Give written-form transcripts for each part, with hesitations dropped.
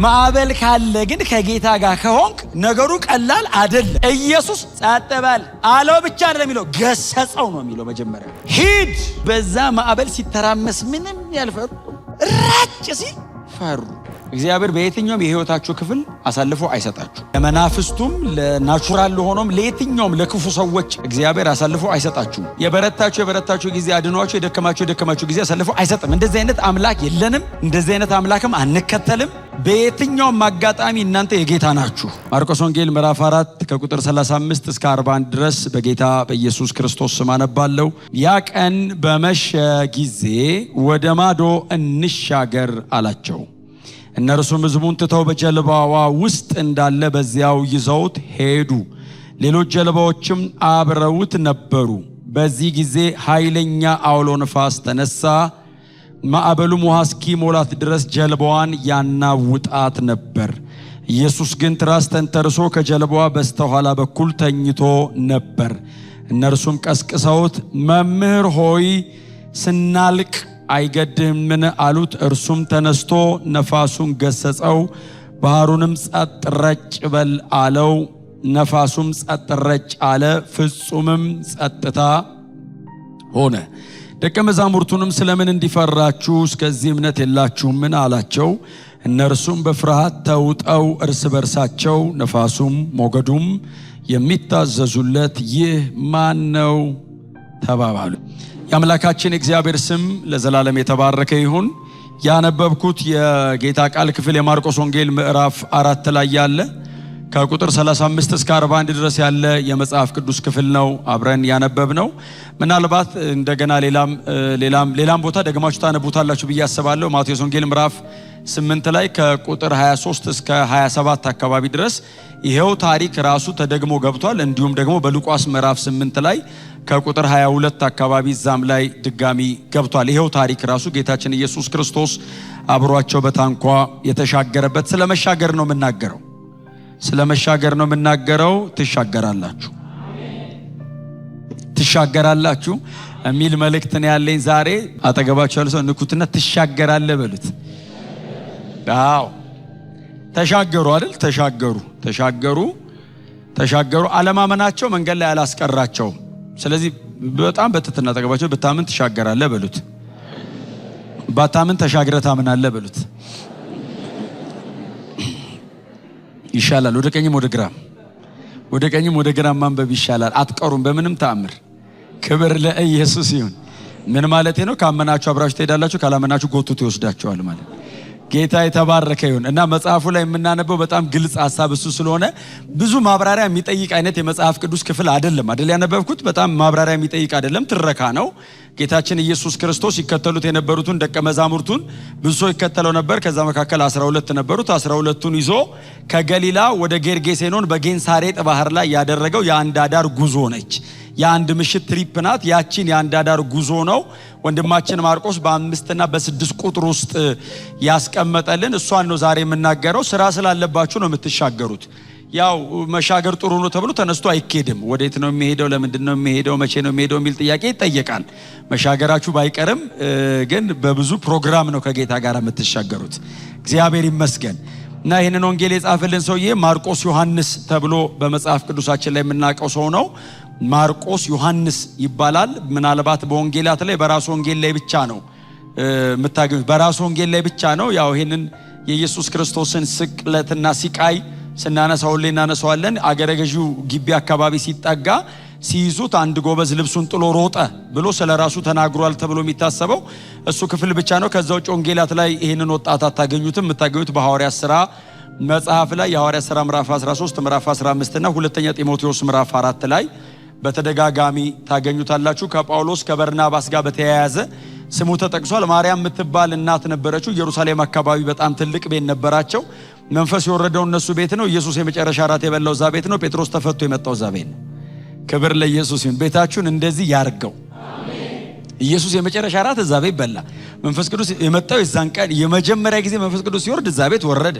ማዕበል ካለ ግን ከጌታ ጋር ከሆንክ ነገሩ ቀላል አይደለም። ኢየሱስ ጸጥ በል አለው ብቻ አይደለም የሚለው ገሰጸው ነው የሚለው። መጀመሪያ ሂድ። በዛ ማዕበል ሲተራመስ ምንም ያልፈሩ ራጭ ሲል ፈሩ። እግዚአብሔር በየትኛውም የህይወታችሁ ክፍል አሳልፎ አይሰጣችሁ። ለመናፍስቱም ለናቹራል ለሆነም ለየትኛውም ለክፉ ሰዎች እግዚአብሔር አሳልፎ አይሰጣችሁ። የበረታችሁ ጊዜ አድኗችሁ፣ የደከማችሁ ጊዜ አሳልፎ አይሰጥም። እንደዚህ አይነት አምላክ የለንም። እንደዚህ አይነት አምላክም አንከተልም። በየትኛውም አጋጣሚ እናንተ የጌታ ናችሁ። ማርቆስ ወንጌል ምዕራፍ 4 ከቁጥር 35 እስከ 41 ድረስ በጌታ በኢየሱስ ክርስቶስ ስም አነባለሁ። ያ ቀን በመሸ ጊዜ ወደ ማዶ እንሻገር አላቸው። እነርሱም ሕዝቡን ትተው በጀልባዋ ውስጥ እንዳለ በዚያው ይዘውት ሄዱ። ሌሎች ጀልባዎችም አብረውት ነበሩ። በዚህ ጊዜ ኃይለኛ አውሎ ነፋስ ተነሳ። ማዕበሉም ውሃ እስኪሞላት ድረስ ጀልባዋን ያናውጣት ነበር። ኢየሱስ ግን ትራስ ተንተርሶ ከጀልባዋ በስተኋላ በኩል ተኝቶ ነበር። እነርሱም ቀስቅሰውት መምህር ሆይ ስናልቅ አይገድህምን አሉት። እርሱም ተነስቶ ነፋሱን ገሰጸው፣ ባህሩንም ጸጥ ረጭ በል አለው። ነፋሱም ጸጥ ረጭ አለ፣ ፍጹምም ጸጥታ ሆነ። ደቀ መዛሙርቱንም ስለምን እንዲፈራችሁ እስከዚህ እምነት የላችሁምን አላቸው። እነርሱም በፍርሃት ተውጠው እርስ በርሳቸው ነፋሱም ሞገዱም የሚታዘዙለት ይህ ማን ነው ተባባሉ። የአምላካችን እግዚአብሔር ስም ለዘላለም የተባረከ ይሁን። ያነበብኩት የጌታ ቃል ክፍል የማርቆስ ወንጌል ምዕራፍ 4 ላይ ያለ ከቁጥር 35 እስከ 41 ድረስ ያለ የመጽሐፍ ቅዱስ ክፍል ነው አብረን ያነበብነው። ምናልባት እንደገና ሌላም ቦታ ደግማችሁ ታነቡታላችሁ ብዬ አስባለሁ። ማቴዎስ ወንጌል ምዕራፍ 8 ላይ ከቁጥር 23 እስከ 27 አካባቢ ድረስ ይሄው ታሪክ ራሱ ተደግሞ ገብቷል። እንዲሁም ደግሞ በሉቃስ ምዕራፍ 8 ላይ ከቁጥር 22 አካባቢ ዛም ላይ ድጋሚ ገብቷል። ይሄው ታሪክ ራሱ ጌታችን ኢየሱስ ክርስቶስ አብሯቸው በታንኳ የተሻገረበት ስለመሻገር ነው የምናገረው። ስለመሻገር ነው የምናገረው። ትሻገራላችሁ የሚል መልእክት ነው ያለኝ ዛሬ። አጠገባችሁ ያለ ሰው ንኩትና ትሻገራለህ በሉት። አዎ ተሻገሩ አይደል? ተሻገሩ። አለማመናቸው መንገድ ላይ አላስቀራቸውም። ስለዚህ በጣም በትትና አጠገባቸው ብታምን ትሻገራለህ በሉት። ባታምን ተሻግረህ ታምናለህ በሉት። ይሻላል። ወደ ቀኝም ወደ ግራም ማንበብ ይሻላል። አትቀሩም በምንም ተአምር። ክብር ለኢየሱስ ይሁን። ምን ማለት ነው? ካመናችሁ አብራችሁ ትሄዳላችሁ፣ ካላመናችሁ ጎትቶ ይወስዳችኋል ማለት። ጌታ የተባረከ ይሁን። እና መጽሐፉ ላይ የምናነበው በጣም ግልጽ ሐሳብ እሱ ስለሆነ ብዙ ማብራሪያ የሚጠይቅ አይነት የመጽሐፍ ቅዱስ ክፍል አይደለም ያነበብኩት። በጣም ማብራሪያ የሚጠይቅ አይደለም፣ ትረካ ነው። ጌታችን ኢየሱስ ክርስቶስ ይከተሉት የነበሩትን ደቀ መዛሙርቱን ብዙ ሰው ይከተለው ነበር። ከዛ መካከል 12 ነበሩት። 12ቱን ይዞ ከገሊላ ወደ ጌርጌሴኖን በጌንሳሬጥ ባህር ላይ ያደረገው የአንድ አዳር ጉዞ ነች። የአንድ ምሽት ትሪፕ ናት። ያቺን የአንድ አዳር ጉዞ ነው ወንድማችን ማርቆስ በ5 እና በ6 ቁጥር ውስጥ ያስቀመጠልን። እሷን ነው ዛሬ የምናገረው። ስራ ስላለባችሁ ነው የምትሻገሩት። ያው መሻገር ጥሩ ነው ተብሎ ተነስቶ አይኬድም። ወዴት ነው የሚሄደው? ለምንድን ነው የሚሄደው? መቼ ነው የሚሄደው? የሚል ጥያቄ ይጠየቃል። መሻገራችሁ ባይቀርም ግን በብዙ ፕሮግራም ነው ከጌታ ጋር የምትሻገሩት። እግዚአብሔር ይመስገን። እና ይህንን ወንጌል የጻፈልን ሰውዬ ማርቆስ ዮሐንስ ተብሎ በመጽሐፍ ቅዱሳችን ላይ የምናውቀው ሰው ነው። ማርቆስ ዮሐንስ ይባላል። ምናልባት በወንጌላት ላይ በራሱ ወንጌል ላይ ብቻ ነው የምታገኙት። በራሱ ወንጌል ላይ ብቻ ነው። ያው ይህንን የኢየሱስ ክርስቶስን ስቅለትና ሲቃይ ስናነሳው ላይ እናነሳዋለን። አገረ ገዢው ግቢ አካባቢ ሲጠጋ ሲይዙት አንድ ጎበዝ ልብሱን ጥሎ ሮጠ ብሎ ስለራሱ ተናግሯል ተብሎ የሚታሰበው እሱ ክፍል ብቻ ነው። ከዛው ወንጌላት ላይ ይህንን ወጣት አታገኙትም። የምታገኙት በሐዋርያት ሥራ መጽሐፍ ላይ የሐዋርያት ሥራ ምዕራፍ 13 ምዕራፍ 15 እና ሁለተኛ ጢሞቴዎስ ምዕራፍ 4 ላይ በተደጋጋሚ ታገኙታላችሁ። ከጳውሎስ ከበርናባስ ጋር በተያያዘ ስሙ ተጠቅሷል። ማርያም የምትባል እናት ነበረችው። ኢየሩሳሌም አካባቢ በጣም ትልቅ ቤት ነበራቸው። መንፈስ የወረደው እነሱ ቤት ነው። ኢየሱስ የመጨረሻ ራት የበላው እዛ ቤት ነው። ጴጥሮስ ተፈቶ የመጣው እዛ ቤት ነው። ክብር ለኢየሱስ ይሁን። ቤታችሁን እንደዚህ ያርገው። ኢየሱስ የመጨረሻ ራት እዛ ቤት በላ። መንፈስ ቅዱስ የመጣው የዛን ቀን የመጀመሪያ ጊዜ መንፈስ ቅዱስ ሲወርድ እዛ ቤት ወረደ።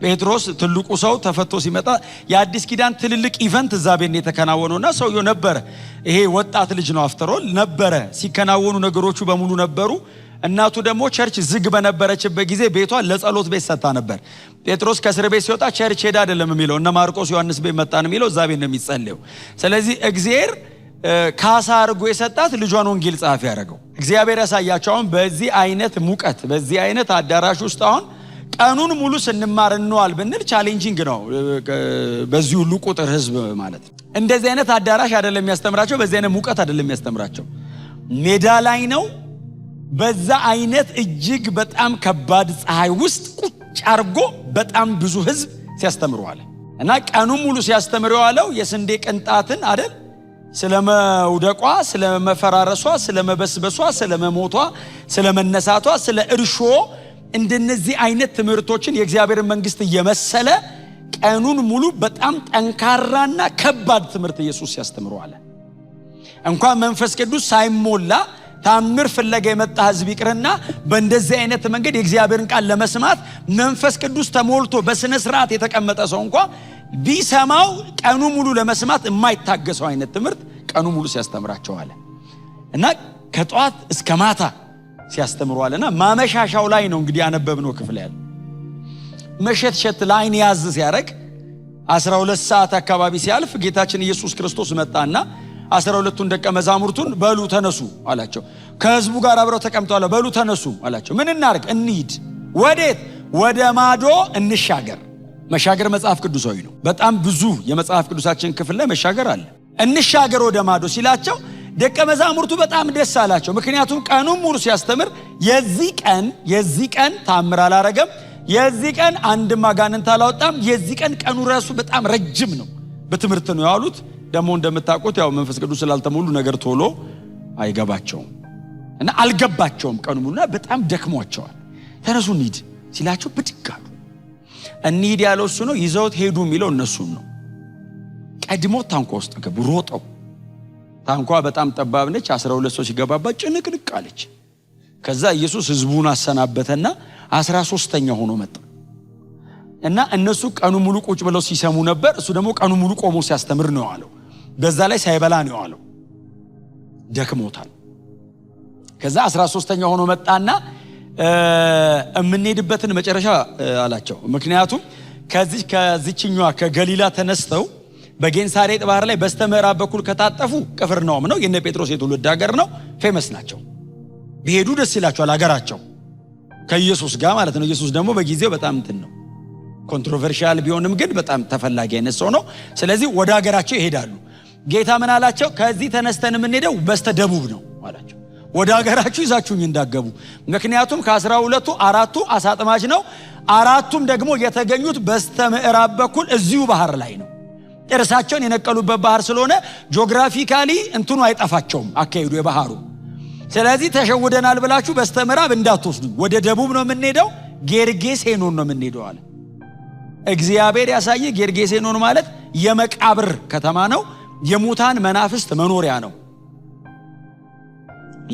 ጴጥሮስ ትልቁ ሰው ተፈቶ ሲመጣ የአዲስ ኪዳን ትልልቅ ኢቨንት እዛ ቤት ነው የተከናወነውና ሰውየው ነበረ። ይሄ ወጣት ልጅ ነው አፍተሮል ነበረ። ሲከናወኑ ነገሮቹ በሙሉ ነበሩ። እናቱ ደግሞ ቸርች ዝግ በነበረችበት ጊዜ ቤቷን ለጸሎት ቤት ሰጥታ ነበር። ጴጥሮስ ከእስር ቤት ሲወጣ ቸርች ሄዳ አይደለም የሚለው እነ ማርቆስ ዮሐንስ ቤት መጣ ነው የሚለው፣ እዛ ቤት ነው የሚጸልየው። ስለዚህ እግዚአብሔር ካሳ አድርጎ የሰጣት ልጇን ወንጌል ጸሐፊ ያደረገው እግዚአብሔር ያሳያቸው። አሁን በዚህ አይነት ሙቀት በዚህ አይነት አዳራሽ ውስጥ አሁን ቀኑን ሙሉ ስንማር እንዋል ብንል ቻሌንጂንግ ነው። በዚህ ሁሉ ቁጥር ህዝብ ማለት እንደዚህ አይነት አዳራሽ አይደለም የሚያስተምራቸው፣ በዚህ አይነት ሙቀት አይደለም የሚያስተምራቸው፣ ሜዳ ላይ ነው። በዛ አይነት እጅግ በጣም ከባድ ፀሐይ ውስጥ ቁጭ አርጎ በጣም ብዙ ህዝብ ሲያስተምሩ አለ እና ቀኑን ሙሉ ሲያስተምሩ ያለው የስንዴ ቅንጣትን አይደል፣ ስለመውደቋ፣ ስለመፈራረሷ፣ ስለመበስበሷ፣ ስለመሞቷ፣ ስለመነሳቷ፣ ስለ እርሾ እንደነዚህ አይነት ትምህርቶችን የእግዚአብሔር መንግስት እየመሰለ ቀኑን ሙሉ በጣም ጠንካራና ከባድ ትምህርት ኢየሱስ ሲያስተምሩ አለ። እንኳን መንፈስ ቅዱስ ሳይሞላ ታምር ፍለጋ የመጣ ህዝብ ይቅርና በእንደዚህ አይነት መንገድ የእግዚአብሔርን ቃል ለመስማት መንፈስ ቅዱስ ተሞልቶ በስነ ስርዓት የተቀመጠ ሰው እንኳን ቢሰማው ቀኑ ሙሉ ለመስማት የማይታገሰው አይነት ትምህርት ቀኑ ሙሉ ሲያስተምራቸው አለ እና ከጧት እስከ ማታ ሲያስተምሩ አለና ማመሻሻው ላይ ነው እንግዲህ ያነበብነው ክፍል ያለ መሸትሸት ላይን ያዝ ሲያረግ 12 ሰዓት አካባቢ ሲያልፍ ጌታችን ኢየሱስ ክርስቶስ መጣና 12ቱን ደቀ መዛሙርቱን በሉ ተነሱ አላቸው። ከህዝቡ ጋር አብረው ተቀምጠዋል። በሉ ተነሱ አላቸው። ምን እናርግ? እንሂድ። ወዴት? ወደ ማዶ እንሻገር። መሻገር መጽሐፍ ቅዱሳዊ ነው። በጣም ብዙ የመጽሐፍ ቅዱሳችን ክፍል ላይ መሻገር አለ። እንሻገር ወደ ማዶ ሲላቸው ደቀ መዛሙርቱ በጣም ደስ አላቸው። ምክንያቱም ቀኑን ሙሉ ሲያስተምር የዚህ ቀን ታምር አላረገም፣ የዚህ ቀን አንድም አጋንንት አላወጣም፣ የዚህ ቀን ቀኑ ራሱ በጣም ረጅም ነው። በትምህርት ነው ያሉት። ደግሞ እንደምታውቁት ያው መንፈስ ቅዱስ ስላልተሞሉ ነገር ቶሎ አይገባቸውም እና አልገባቸውም ቀኑ ሙሉና በጣም ደክሟቸዋል። ተነሱ እንሂድ ሲላቸው ብድግ አሉ። እንሂድ ያለው እሱ ነው፣ ይዘውት ሄዱ የሚለው እነሱን ነው። ቀድሞ ታንኳ ውስጥ ገቡ ሮጠው። ታንኳ በጣም ጠባብ ነች። 12 ሰው ሲገባባት ጭንቅንቅ አለች። ከዛ ኢየሱስ ህዝቡን አሰናበተና 13ኛ ሆኖ መጣ እና እነሱ ቀኑ ሙሉ ቁጭ ብለው ሲሰሙ ነበር። እሱ ደግሞ ቀኑ ሙሉ ቆሞ ሲያስተምር ነው ያለው። በዛ ላይ ሳይበላ ነው ያለው። ደክሞታል። ከዛ 13ኛ ሆኖ መጣና እምንሄድበትን መጨረሻ አላቸው። ምክንያቱም ከዚህኛዋ ከገሊላ ተነስተው በጌንሳሬጥ ባህር ላይ በስተምዕራብ በኩል ከታጠፉ ቅፍርናሆም ነው፣ የነ ጴጥሮስ የትውልድ ሀገር ነው። ፌመስ ናቸው። ቢሄዱ ደስ ይላቸዋል ሀገራቸው ከኢየሱስ ጋር ማለት ነው። ኢየሱስ ደግሞ በጊዜው በጣም እንትን ነው፣ ኮንትሮቨርሻል ቢሆንም ግን በጣም ተፈላጊ አይነት ሰው ነው። ስለዚህ ወደ ሀገራቸው ይሄዳሉ። ጌታ ምን አላቸው? ከዚህ ተነስተን የምንሄደው በስተ ደቡብ ነው አላቸው። ወደ ሀገራችሁ ይዛችሁኝ እንዳገቡ። ምክንያቱም ከ12ቱ 4ቱ አሳጥማጅ ነው፣ 4ቱም ደግሞ የተገኙት በስተ ምዕራብ በኩል እዚሁ ባህር ላይ ነው። ጥርሳቸውን የነቀሉበት ባህር ስለሆነ ጂኦግራፊካሊ እንትኑ አይጠፋቸውም አካሄዱ የባህሩ። ስለዚህ ተሸውደናል ብላችሁ በስተ ምዕራብ እንዳትወስዱ፣ ወደ ደቡብ ነው የምንሄደው፣ ጌርጌሴኖን ነው የምንሄደው አለ። እግዚአብሔር ያሳየ ጌርጌሴኖን ማለት የመቃብር ከተማ ነው፣ የሙታን መናፍስት መኖሪያ ነው።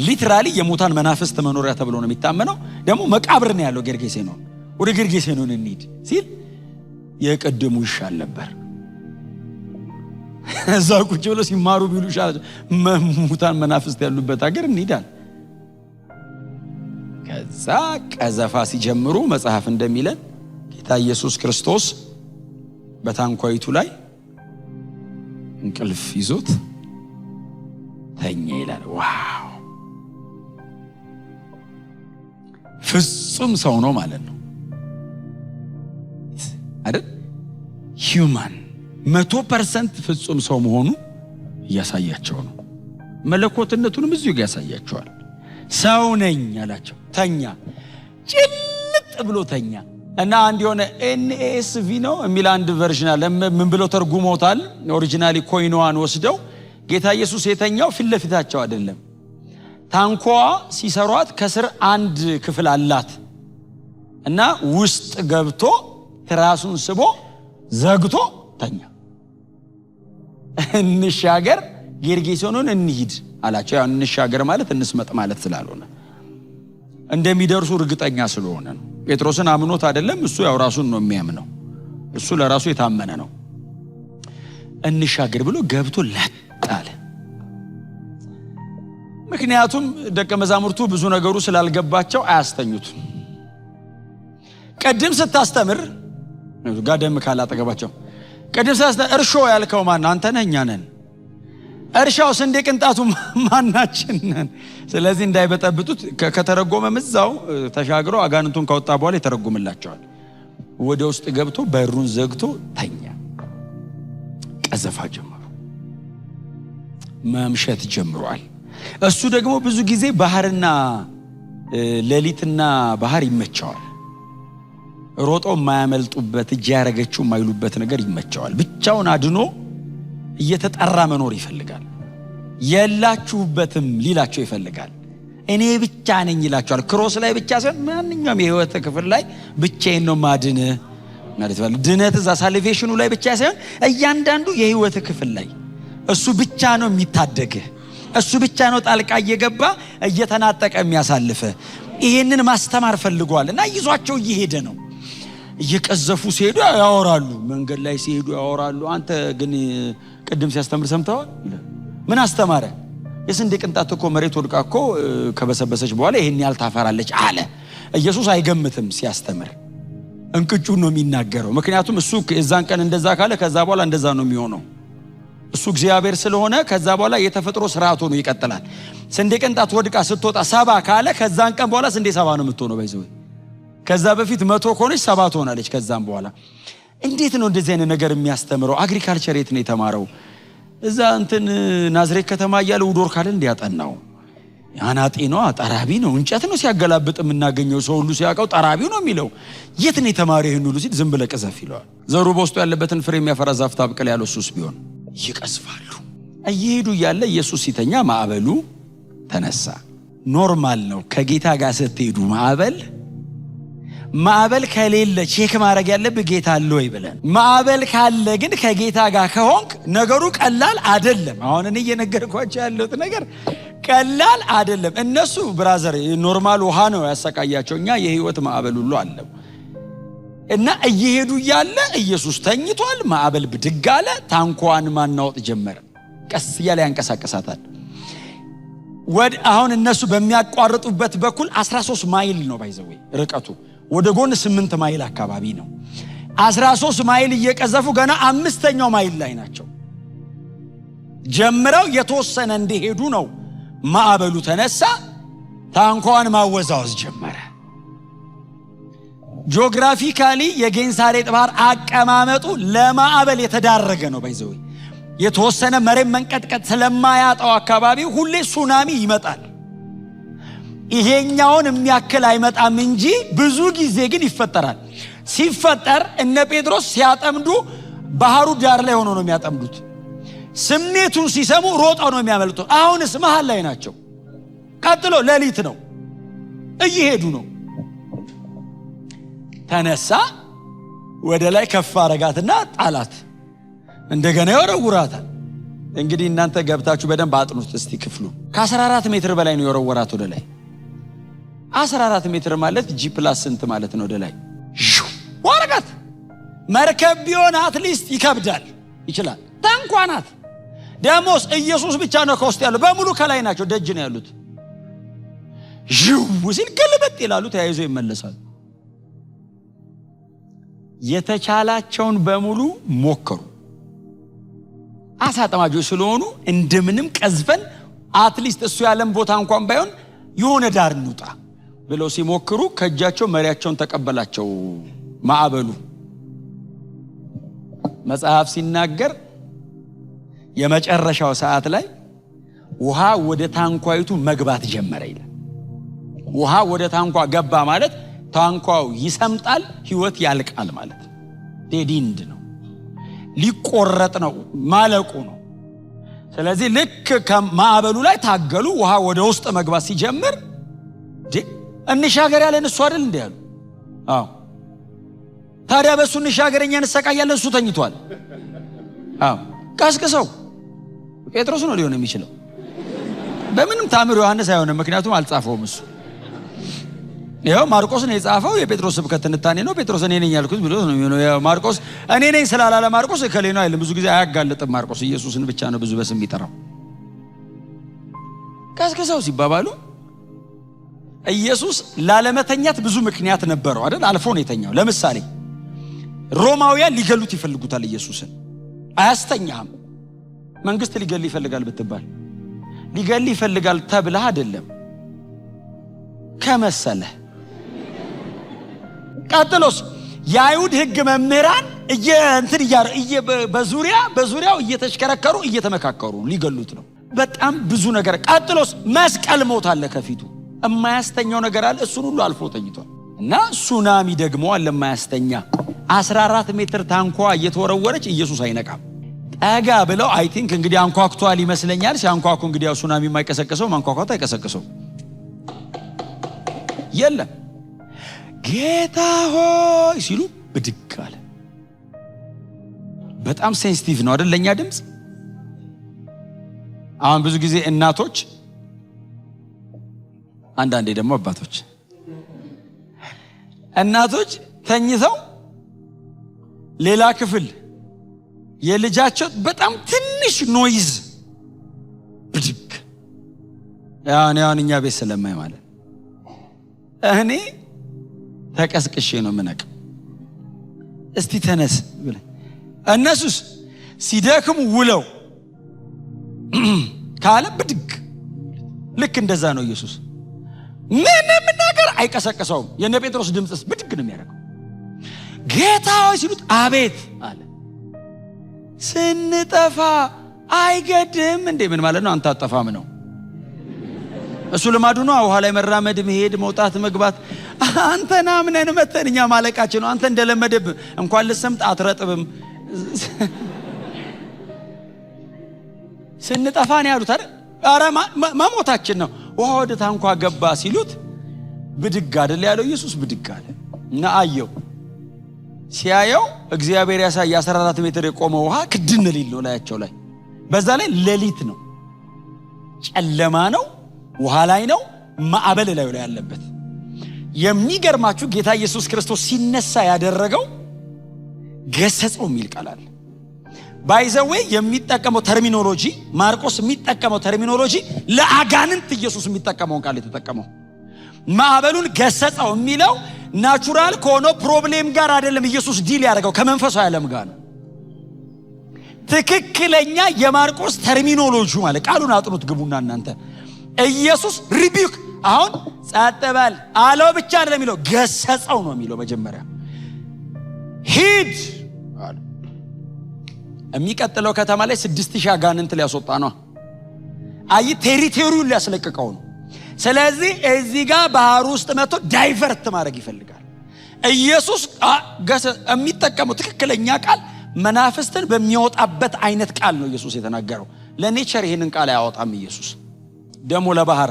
ሊትራሊ የሙታን መናፍስት መኖሪያ ተብሎ ነው የሚታመነው። ደግሞ መቃብር ነው ያለው ጌርጌሴኖን። ወደ ጌርጌሴኖን እንሂድ ሲል የቀደሙ ይሻል ነበር። እዛ ቁጭ ብሎ ሲማሩ ቢሉ ይሻል፣ ሙታን መናፍስት ያሉበት ሀገር እንሂዳል። ከዛ ቀዘፋ ሲጀምሩ መጽሐፍ እንደሚለን ጌታ ኢየሱስ ክርስቶስ በታንኳይቱ ላይ እንቅልፍ ይዞት ተኛ ይላል። ዋው! ፍጹም ሰው ነው ማለት ነው አይደል? ሂዩማን 100% ፍጹም ሰው መሆኑ እያሳያቸው ነው። መለኮትነቱንም እዚሁ ያሳያቸዋል። ሰው ነኝ አላቸው። ተኛ፣ ጭልጥ ብሎ ተኛ እና አንድ የሆነ NASV ነው የሚል አንድ ቨርዥን አለ። ምን ብለው ተርጉመውታል? ኦሪጂናሊ ኮይኖዋን ወስደው ጌታ ኢየሱስ የተኛው ፊት ለፊታቸው አይደለም። ታንኳዋ ሲሰሯት ከስር አንድ ክፍል አላት እና ውስጥ ገብቶ ትራሱን ስቦ ዘግቶ ተኛ። እንሻገር ጌርጌሴኖን እንሂድ አላቸው። ያው እንሻገር ማለት እንስመጥ ማለት ስላልሆነ እንደሚደርሱ እርግጠኛ ስለሆነ ነው። ጴጥሮስን አምኖት አይደለም፣ እሱ ያው ራሱን ነው የሚያምነው። እሱ ለራሱ የታመነ ነው። እንሻገር ብሎ ገብቶ ለጥ አለ። ምክንያቱም ደቀ መዛሙርቱ ብዙ ነገሩ ስላልገባቸው አያስተኙት። ቀድም ስታስተምር ጋደም ካለ አጠገባቸው ቀድም ስታስተምር እርሾ ያልከው ማን አንተ ነህ እኛ ነን፣ እርሻው ስንዴ ቅንጣቱ ማናችን ነን። ስለዚህ እንዳይበጠብጡት ከተረጎመ ምዛው ተሻግሮ አጋንንቱን ካወጣ በኋላ ይተረጉምላቸዋል። ወደ ውስጥ ገብቶ በሩን ዘግቶ ተኛ። ቀዘፋ ጀመሩ፣ መምሸት ጀምሯል። እሱ ደግሞ ብዙ ጊዜ ባህርና ሌሊትና ባህር ይመቸዋል። ሮጦ የማያመልጡበት እጅ ያረገችው የማይሉበት ነገር ይመቸዋል። ብቻውን አድኖ እየተጠራ መኖር ይፈልጋል። የላችሁበትም ሊላቸው ይፈልጋል። እኔ ብቻ ነኝ ይላቸዋል። ክሮስ ላይ ብቻ ሳይሆን ማንኛውም የህይወት ክፍል ላይ ብቻዬን ነው ማድን ማለት ይፈልጋል። ድነት እዛ ሳልቬሽኑ ላይ ብቻ ሳይሆን እያንዳንዱ የህይወት ክፍል ላይ እሱ ብቻ ነው የሚታደግህ። እሱ ብቻ ነው ጣልቃ እየገባ እየተናጠቀ የሚያሳልፈ። ይሄንን ማስተማር ፈልጓል እና ይዟቸው እየሄደ ነው። እየቀዘፉ ሲሄዱ ያወራሉ፣ መንገድ ላይ ሲሄዱ ያወራሉ። አንተ ግን ቅድም ሲያስተምር ሰምተዋል? ምን አስተማረ? የስንዴ ቅንጣት እኮ መሬት ወድቃ እኮ ከበሰበሰች በኋላ ይሄን ያህል ታፈራለች አለ። ኢየሱስ አይገምትም ሲያስተምር፣ እንቅጩን ነው የሚናገረው። ምክንያቱም እሱ የዛን ቀን እንደዛ ካለ ከዛ በኋላ እንደዛ ነው የሚሆነው። እሱ እግዚአብሔር ስለሆነ ከዛ በኋላ የተፈጥሮ ስርዓቱ ነው ይቀጥላል። ስንዴ ቅንጣት ወድቃ ስትወጣ 70 ካለ ከዛን ቀን በኋላ ስንዴ 70 ነው የምትሆነው። ባይዘው ከዛ በፊት 100 ከሆነች 70 ትሆናለች ከዛም በኋላ። እንዴት ነው እንደዚህ አይነት ነገር የሚያስተምረው? አግሪካልቸር የት ነው የተማረው? እዛ እንትን ናዝሬት ከተማ እያለ ውዶር ካለ እንዲያጠናው አናጢ ነው፣ ጠራቢ ነው፣ እንጨት ነው ሲያገላብጥ የምናገኘው። ሰው ሁሉ ሲያውቀው ጠራቢው ነው የሚለው። የት ነው የተማረው ይሄን ሁሉ ሲል ዝም ብለህ ቅዘፍ ይለዋል። ዘሩ በውስጡ ያለበትን ፍሬ የሚያፈራ ዛፍ ታብቅል ያለው እሱስ ቢሆን ይቀስፋሉ። እየሄዱ እያለ ኢየሱስ ሲተኛ ማዕበሉ ተነሳ። ኖርማል ነው። ከጌታ ጋር ስትሄዱ ማዕበል ከሌለ ቼክ ማድረግ ያለብህ ጌታ አለ ወይ ብለን። ማዕበል ካለ ግን ከጌታ ጋር ከሆንክ ነገሩ ቀላል አይደለም። አሁን እኔ እየነገርኳቸው ያለሁት ነገር ቀላል አይደለም። እነሱ ብራዘር ኖርማል ውሃ ነው ያሰቃያቸው፣ እኛ የህይወት ማዕበል ሁሉ አለው። እና እየሄዱ እያለ ኢየሱስ ተኝቷል። ማዕበል ብድግ አለ። ታንኳን ማናወጥ ጀመረ። ቀስ እያለ ያንቀሳቀሳታል። አሁን እነሱ በሚያቋርጡበት በኩል 13 ማይል ነው ባይዘው ርቀቱ። ወደ ጎን 8 ማይል አካባቢ ነው። 13 ማይል እየቀዘፉ ገና 5ኛው ማይል ላይ ናቸው። ጀምረው የተወሰነ እንደሄዱ ነው ማዕበሉ ተነሳ። ታንኳን ማወዛወዝ ጀመረ። ጂኦግራፊካሊ የጌንሳሬጥ ባህር አቀማመጡ ለማዕበል የተዳረገ ነው። ባይዘው የተወሰነ መሬት መንቀጥቀጥ ስለማያጣው አካባቢ ሁሌ ሱናሚ ይመጣል። ይሄኛውን የሚያክል አይመጣም እንጂ ብዙ ጊዜ ግን ይፈጠራል። ሲፈጠር እነ ጴጥሮስ ሲያጠምዱ ባህሩ ዳር ላይ ሆኖ ነው የሚያጠምዱት። ስሜቱን ሲሰሙ ሮጠው ነው የሚያመልጡት። አሁንስ መሃል ላይ ናቸው። ቀጥሎ ሌሊት ነው፣ እየሄዱ ነው። ተነሳ፣ ወደ ላይ ከፍ አረጋትና ጣላት። እንደገና ይወረውራታል። እንግዲህ እናንተ ገብታችሁ በደንብ አጥኑት እስቲ ክፍሉ። ከ14 ሜትር በላይ ነው የወረወራት ወደ ላይ። 14 ሜትር ማለት ጂ ፕላስ ስንት ማለት ነው? ወደ ላይ ወረጋት። መርከብ ቢሆን አትሊስት ይከብዳል፣ ይችላል። ታንኳ ናት። ደሞስ ኢየሱስ ብቻ ነው ከውስጥ ያለው፣ በሙሉ ከላይ ናቸው፣ ደጅ ነው ያሉት። ሲል ገልበጥ ይላሉ፣ ተያይዞ ይመለሳሉ። የተቻላቸውን በሙሉ ሞከሩ። አሳ አጥማጆች ስለሆኑ እንደምንም ቀዝፈን አትሊስት እሱ ያለም ቦታ እንኳን ባይሆን የሆነ ዳር እንውጣ ብለው ሲሞክሩ ከእጃቸው መሪያቸውን ተቀበላቸው ማዕበሉ። መጽሐፍ ሲናገር የመጨረሻው ሰዓት ላይ ውሃ ወደ ታንኳይቱ መግባት ጀመረ ይላል። ውሃ ወደ ታንኳ ገባ ማለት ታንኳው ይሰምጣል፣ ህይወት ያልቃል ማለት ነው። ዴዲንድ ነው፣ ሊቆረጥ ነው፣ ማለቁ ነው። ስለዚህ ልክ ከማዕበሉ ላይ ታገሉ። ውሃ ወደ ውስጥ መግባት ሲጀምር እንሻገር ያለን እሱ አይደል እንዴ ያሉ? አዎ ታዲያ በሱ እንሻገረኛ እንሰቃያለን፣ እሱ ተኝቷል። አዎ ቀስቅሰው ጴጥሮስ ነው ሊሆን የሚችለው። በምንም ታምር ዮሐንስ አይሆንም፣ ምክንያቱም አልጻፈውም እሱ። ይሄው ማርቆስ ነው የጻፈው። የጴጥሮስ ስብከት ትንታኔ ነው። ጴጥሮስ እኔ ነኝ ያልኩት ብሎ ነው የሚሆነው። ማርቆስ እኔ ነኝ ስላላለ ማርቆስ ከሌ ነው አይልም። ብዙ ጊዜ አያጋልጥም ማርቆስ፣ ኢየሱስን ብቻ ነው ብዙ በስም ይጠራው። ቀስቅሰው ሲባባሉ ኢየሱስ ላለመተኛት ብዙ ምክንያት ነበረው አይደል? አልፎ ነው የተኛው። ለምሳሌ ሮማውያን ሊገሉት ይፈልጉታል ኢየሱስን። አያስተኛም። መንግስት ሊገል ይፈልጋል ብትባል ሊገል ይፈልጋል ተብለህ አይደለም ከመሰለህ። ቀጥሎስ የአይሁድ ሕግ መምህራን በዙሪያው እየተሽከረከሩ እየተመካከሩ ሊገሉት ነው። በጣም ብዙ ነገር። ቀጥሎስ መስቀል ሞት አለ ከፊቱ። የማያስተኛው ነገር አለ። እሱን ሁሉ አልፎ ተኝቷል። እና ሱናሚ ደግሞ አለ የማያስተኛ 14 ሜትር ታንኳ እየተወረወረች ኢየሱስ አይነቃም። ጠጋ ብለው አይ ቲንክ እንግዲህ አንኳኩቷል ይመስለኛል። ሲያንኳኩ እንግዲህ ያው ሱናሚ የማይቀሰቅሰው ማንኳኳቱ አይቀሰቅሰው የለም። ጌታ ሆይ ሲሉ ብድግ አለ። በጣም ሴንሲቲቭ ነው አይደል ለኛ ድምጽ። አሁን ብዙ ጊዜ እናቶች አንዳንዴ ደግሞ እናቶች ተኝተው ሌላ ክፍል የልጃቸው በጣም ትንሽ ኖይዝ ብድግ ያን እኛ ቤት ስለማይ ማለት እኔ ተቀስቅሼ ነው ምነቅ እስቲ ተነስ ብለ እነሱስ ሲደክሙ ውለው ካለ ብድግ ልክ እንደዛ ነው ኢየሱስ። ምንም ነገር አይቀሰቅሰውም። የነ ጴጥሮስ ድምጽስ ብድግ ነው የሚያደርገው። ጌታ ሆይ ሲሉት አቤት አለ። ስንጠፋ አይገድም እንዴ? ምን ማለት ነው? አንተ አጠፋም ነው እሱ ልማዱ ነው። ውሃ ላይ መራመድ፣ መሄድ፣ መውጣት፣ መግባት። አንተና ምንን መተንኛ ማለቃችን ነው። አንተ እንደለመደብ እንኳን ልሰምጥ አትረጥብም። ስንጠፋ ነው ያሉት አይደል? ኧረ መሞታችን ነው። ውሃ ወደ ታንኳ ገባ ሲሉት ብድግ አይደል ያለው ኢየሱስ። ብድግ አለ እና አየው። ሲያየው እግዚአብሔር ያሳይ 14 ሜትር የቆመ ውሃ ክድን ሊል ነው ላያቸው ላይ። በዛ ላይ ሌሊት ነው፣ ጨለማ ነው፣ ውሃ ላይ ነው፣ ማዕበል ላይ ያለበት። የሚገርማችሁ ጌታ ኢየሱስ ክርስቶስ ሲነሳ ያደረገው ገሰጸው የሚል ቃል አለ። ባይዘዌ የሚጠቀመው ተርሚኖሎጂ ማርቆስ የሚጠቀመው ተርሚኖሎጂ ለአጋንንት ኢየሱስ የሚጠቀመውን ቃል የተጠቀመው። ማዕበሉን ገሰጸው የሚለው ናቹራል ከሆነ ፕሮብሌም ጋር አይደለም ኢየሱስ ዲል ያደረገው ከመንፈሳዊ ዓለም ጋር ነው። ትክክለኛ የማርቆስ ተርሚኖሎጂ ማለት ቃሉን አጥኑት ግቡና እናንተ። ኢየሱስ ሪቢክ አሁን ጸጥ በል አለው ብቻ አይደለም የሚለው ገሰጸው ነው የሚለው። መጀመሪያ ሂድ አለ። የሚቀጥለው ከተማ ላይ 6000 አጋንንት ሊያስወጣ ነው። አይ ቴሪቶሪውን ሊያስለቅቀው ነው። ስለዚህ እዚህ ጋር ባህር ውስጥ መጥቶ ዳይቨርት ማድረግ ይፈልጋል ኢየሱስ። የሚጠቀመው ትክክለኛ ቃል መናፍስትን በሚያወጣበት አይነት ቃል ነው ኢየሱስ የተናገረው። ለኔቸር ይሄንን ቃል አያወጣም ኢየሱስ። ደሞ ለባህር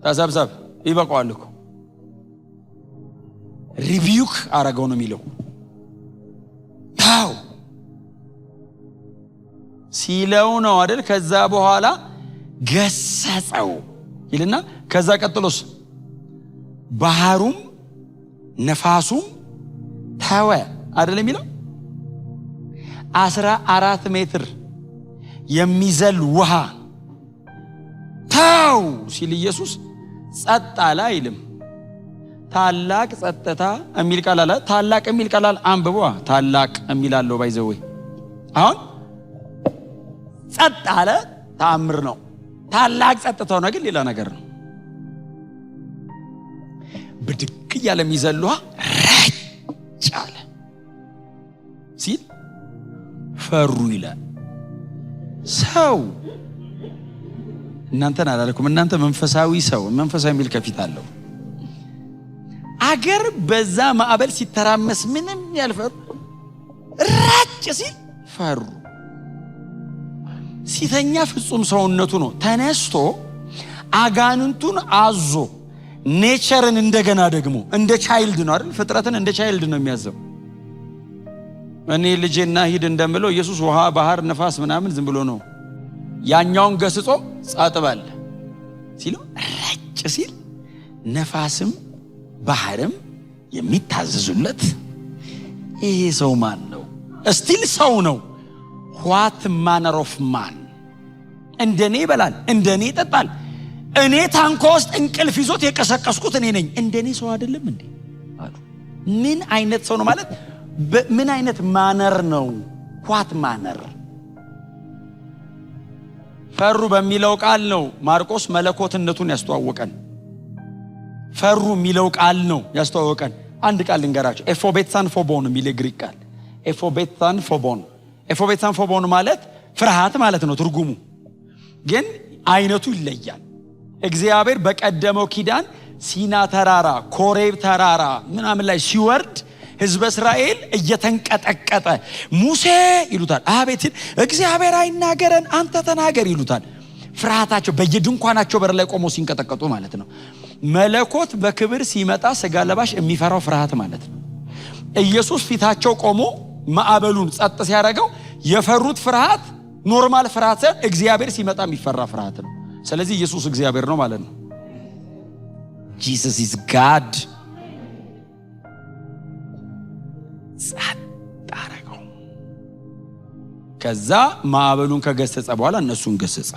ተሰብሰብ ይበቃዋል እኮ ሪቢዩክ አረገው ነው የሚለው። ታው ሲለው ነው አይደል? ከዛ በኋላ ገሰጸው ይልና ከዛ ቀጥሎስ ባህሩም ነፋሱም ተወ አይደል የሚለው። 14 ሜትር የሚዘል ውሃ ታው ሲል ኢየሱስ ጸጥ አለ አይልም። ታላቅ ጸጥታ የሚል ቃል አለ። ታላቅ የሚል ቃል አንብቦ ታላቅ የሚል አለው ባይዘው። አሁን ጸጥ አለ ተአምር ነው። ታላቅ ጸጥታው ነው ግን ሌላ ነገር ነው። ብድግ ያለ የሚዘል ውሃ ረጭ አለ ሲል ፈሩ ይላል ሰው። እናንተን አላልኩም። እናንተ መንፈሳዊ ሰው መንፈሳዊ ሚል ከፊት አለው። አገር በዛ ማዕበል ሲተራመስ ምንም ያልፈሩ ራጭ ሲል ፈሩ። ሲተኛ ፍጹም ሰውነቱ ነው ተነስቶ አጋንንቱን አዞ ኔቸርን እንደገና ደግሞ እንደ ቻይልድ ነው አይደል? ፍጥረትን እንደ ቻይልድ ነው የሚያዘው። እኔ ልጄና ሂድ እንደምለው ኢየሱስ ውሃ፣ ባህር፣ ነፋስ ምናምን ዝም ብሎ ነው። ያኛውን ገስጾ ጸጥ በል ሲለው ረጭ ሲል ነፋስም ባህርም የሚታዘዙለት ይሄ ሰው ማን ነው? እስቲል ሰው ነው። what manner of man እንደኔ ይበላል እንደኔ ይጠጣል እኔ ታንኳ ውስጥ እንቅልፍ ይዞት የቀሰቀስኩት እኔ ነኝ። እንደኔ ሰው አይደለም እንዴ አሉ። ምን አይነት ሰው ነው ማለት ምን አይነት ማነር ነው? ዋት ማነር? ፈሩ በሚለው ቃል ነው ማርቆስ መለኮትነቱን ያስተዋወቀን። ፈሩ የሚለው ቃል ነው ያስተዋወቀን። አንድ ቃል ልንገራችሁ። ኤፎቤታን ፎቦን የሚል ግሪክ ቃል ኤፎቤታን ፎቦን። ኤፎቤታን ፎቦን ማለት ፍርሃት ማለት ነው ትርጉሙ፣ ግን አይነቱ ይለያል። እግዚአብሔር በቀደመው ኪዳን ሲና ተራራ፣ ኮሬብ ተራራ ምናምን ላይ ሲወርድ ሕዝበ እስራኤል እየተንቀጠቀጠ ሙሴ ይሉታል፣ አቤት እግዚአብሔር አይናገረን አንተ ተናገር ይሉታል። ፍርሃታቸው በየድንኳናቸው በር ላይ ቆሞ ሲንቀጠቀጡ ማለት ነው። መለኮት በክብር ሲመጣ ስጋ ለባሽ የሚፈራው ፍርሃት ማለት ነው። ኢየሱስ ፊታቸው ቆሞ ማዕበሉን ጸጥ ሲያደርገው የፈሩት ፍርሃት ኖርማል ፍርሃት ሳይሆን እግዚአብሔር ሲመጣ የሚፈራ ፍርሃት ነው። ስለዚህ ኢየሱስ እግዚአብሔር ነው ማለት ነው። Jesus is God። ጸጥ አደረገው። ከዛ ማዕበሉን ከገሰጸ በኋላ እነሱን ገሰጸ።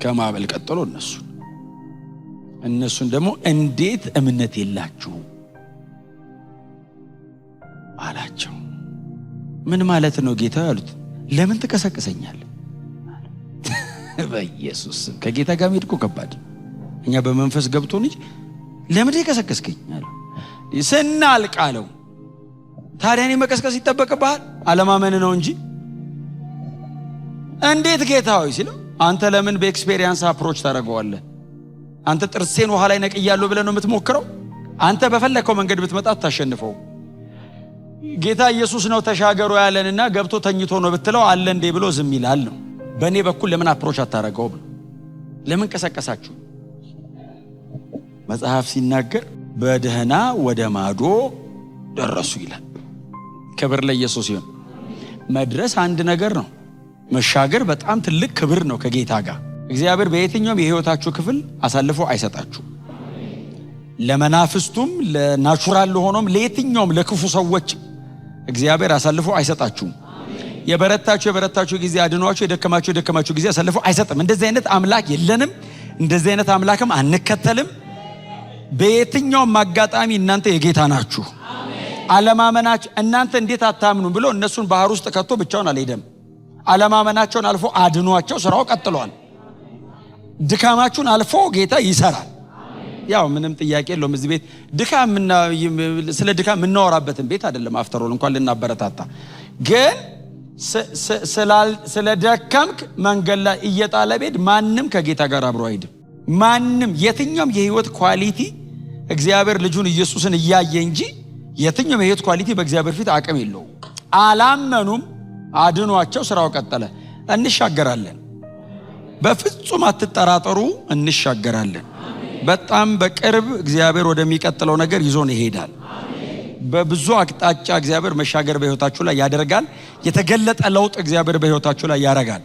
ከማዕበል ቀጥሎ እነሱን ደግሞ እንዴት እምነት የላችሁ አላቸው። ምን ማለት ነው ጌታ ያሉት? ለምን ትቀሰቅሰኛለህ? በኢየሱስ ከጌታ ጋር ሄድኩ ከባድ እኛ በመንፈስ ገብቶን እንጂ ለምን ትቀሰቅስከኝ አለ። ስናልቅ አለው። ታዲያ እኔ መቀስቀስ ይጠበቅብሃል? አለማመን ነው እንጂ እንዴት ጌታ ሆይ ሲለው አንተ ለምን በኤክስፔሪየንስ አፕሮች ታደርገዋለህ? አንተ ጥርሴን ውሃ ላይ ነቅያለሁ ብለህ ነው የምትሞክረው? አንተ በፈለከው መንገድ ብትመጣ ታሸንፈው። ጌታ ኢየሱስ ነው ተሻገሩ ያለንና ገብቶ ተኝቶ ነው ብትለው አለ እንዴ ብሎ ዝም ይላል ነው። በእኔ በኩል ለምን አፕሮች አታደርገው ብሎ ለምን ቀሰቀሳችሁ? መጽሐፍ ሲናገር በደህና ወደ ማዶ ደረሱ ይላል። ክብር ለኢየሱስ ይሁን። መድረስ አንድ ነገር ነው፣ መሻገር በጣም ትልቅ ክብር ነው ከጌታ ጋር። እግዚአብሔር በየትኛውም የህይወታችሁ ክፍል አሳልፎ አይሰጣችሁ። ለመናፍስቱም ለናቹራል ለሆነም ለየትኛውም ለክፉ ሰዎች እግዚአብሔር አሳልፎ አይሰጣችሁም። የበረታችሁ ጊዜ አድኗችሁ፣ የደከማችሁ ጊዜ አሳልፎ አይሰጥም። እንደዚህ አይነት አምላክ የለንም። እንደዚህ አይነት አምላክም አንከተልም። በየትኛውም አጋጣሚ እናንተ የጌታ ናችሁ። አለማመናችሁ እናንተ እንዴት አታምኑም ብሎ እነሱን ባህር ውስጥ ከቶ ብቻውን አልሄደም። አለማመናቸውን አልፎ አድኗቸው ስራው ቀጥሏል። ድካማችሁን አልፎ ጌታ ይሰራል። ያው ምንም ጥያቄ የለውም። እዚህ ቤት ስለ ድካም የምናወራበትን ቤት አይደለም። አፍተሮል እንኳን ልናበረታታ ግን ስለ ደከምክ መንገድ ላይ እየጣለ ቤት ማንም ከጌታ ጋር አብሮ አይሄድም። ማንም የትኛውም የህይወት ኳሊቲ እግዚአብሔር ልጁን ኢየሱስን እያየ እንጂ የትኛውም የህይወት ኳሊቲ በእግዚአብሔር ፊት አቅም የለውም። አላመኑም፣ አድኗቸው፣ ስራው ቀጠለ። እንሻገራለን። በፍጹም አትጠራጠሩ፣ እንሻገራለን። በጣም በቅርብ እግዚአብሔር ወደሚቀጥለው ነገር ይዞን ይሄዳል። በብዙ አቅጣጫ እግዚአብሔር መሻገር በህይወታችሁ ላይ ያደርጋል። የተገለጠ ለውጥ እግዚአብሔር በህይወታችሁ ላይ ያደርጋል።